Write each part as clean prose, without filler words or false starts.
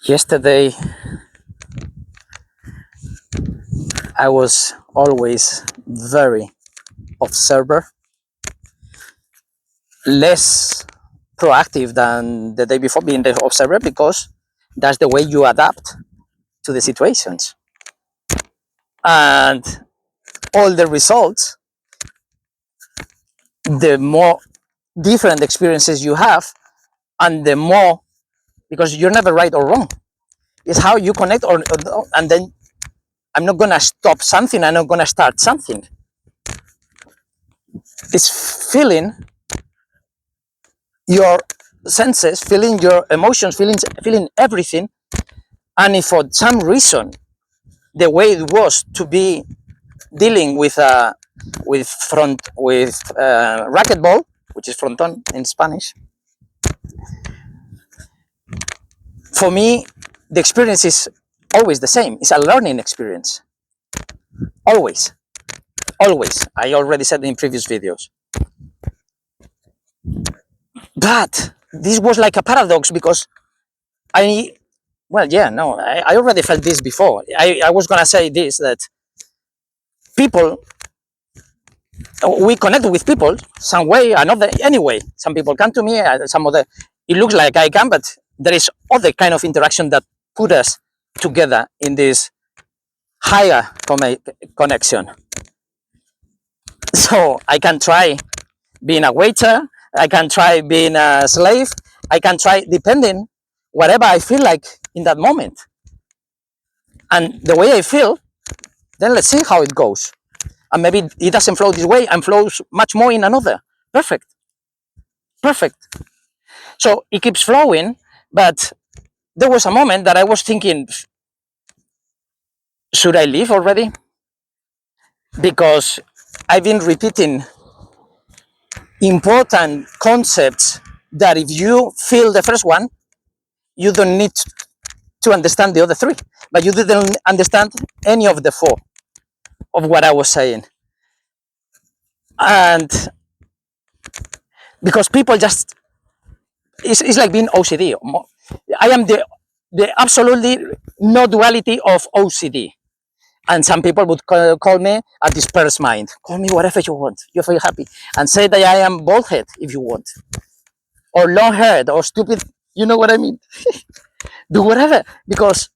Yesterday, I was always very observer, less proactive than the day before being the observer because that's the way you adapt to the situations. And all the results, the more different experiences you have, and the more, because you're never right or wrong, it's how you connect, and then I'm not gonna stop something, I'm not gonna start something. It's feeling your senses, feeling your emotions, feeling everything. And if for some reason the way it was to be dealing with racquetball, which is frontón in Spanish, for me the experience is always the same. It's a learning experience. Always, always. I already said in previous videos. But this was like a paradox because I, well, yeah, no, I already felt this before. I was gonna say this, that people, we connect with people some way, another, anyway. Some people come to me, some other, it looks like I can, but there is other kind of interaction that put us together in this higher connection. So I can try being a waiter, I can try being a slave, I can try depending whatever I feel like in that moment. And the way I feel, then let's see how it goes. And maybe it doesn't flow this way and flows much more in another. Perfect. Perfect. So it keeps flowing, but there was a moment that I was thinking, should I leave already? Because I've been repeating important concepts that if you feel the first one, you don't need to understand the other three. But you didn't understand any of the four of what I was saying. And because people just, it's like being OCD. I am the absolutely no duality of OCD. And some people would call me a dispersed mind. Call me whatever you want. You feel happy. And say that I am bald head if you want. Or long haired or stupid. You know what I mean? Do whatever. Because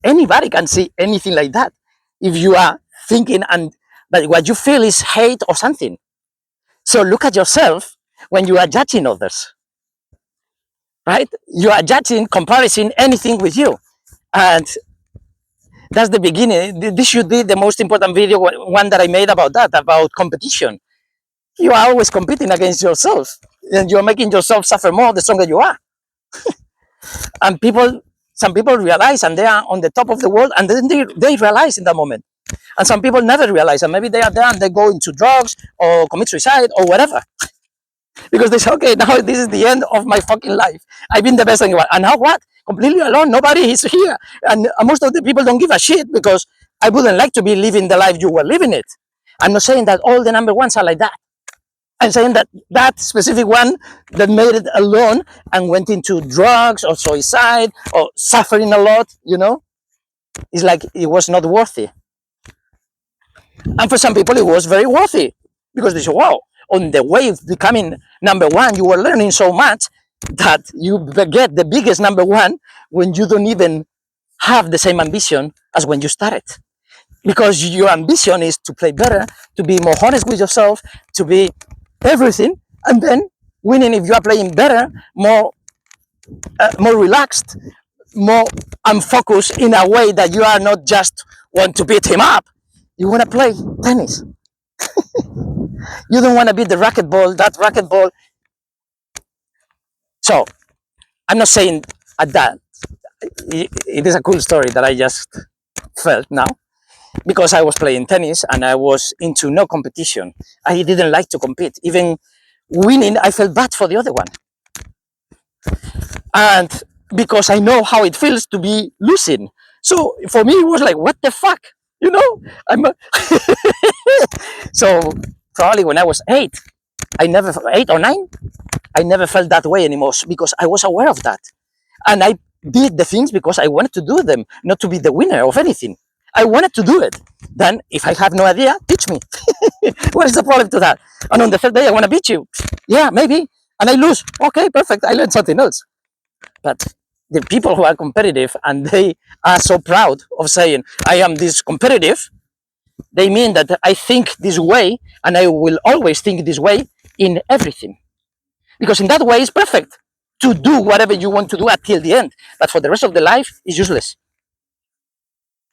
anybody can see anything like that. If you are thinking but what you feel is hate or something. So look at yourself when you are judging others. Right? You are judging, comparing anything with you. And that's the beginning. This should be the most important video, one that I made about that, about competition. You are always competing against yourself, and you're making yourself suffer more the stronger you are. And some people realize, and they are on the top of the world, and then they realize in that moment. And some people never realize, and maybe they are there and they go into drugs or commit suicide or whatever. Because they say, okay, now this is the end of my fucking life. I've been the best thing. And now what? Completely alone. Nobody is here. And most of the people don't give a shit because I wouldn't like to be living the life you were living it. I'm not saying that all the number ones are like that. I'm saying that that specific one that made it alone and went into drugs or suicide or suffering a lot, it's like it was not worthy. And for some people, it was very worthy because they say, wow, on the way of becoming number one, you were learning so much that you get the biggest number one when you don't even have the same ambition as when you started. Because your ambition is to play better, to be more honest with yourself, to be everything, and then winning if you are playing better, more relaxed, more unfocused in a way that you are not just want to beat him up. You want to play tennis. You don't want to beat that racquetball. So I'm not saying that it is a cool story that I just felt now, because I was playing tennis and I was into no competition. I didn't like to compete. Even winning, I felt bad for the other one. And because I know how it feels to be losing. So for me, it was like, what the fuck? So probably when I was 8 or 9, I never felt that way anymore because I was aware of that. And I did the things because I wanted to do them, not to be the winner of anything. I wanted to do it. Then, if I have no idea, teach me. What is the problem to that? And on the third day, I want to beat you. Yeah, maybe. And I lose. Okay, perfect. I learned something else. But the people who are competitive and they are so proud of saying, I am this competitive, they mean that I think this way and I will always think this way in everything. Because in that way, it's perfect to do whatever you want to do until the end. But for the rest of the life, it's useless.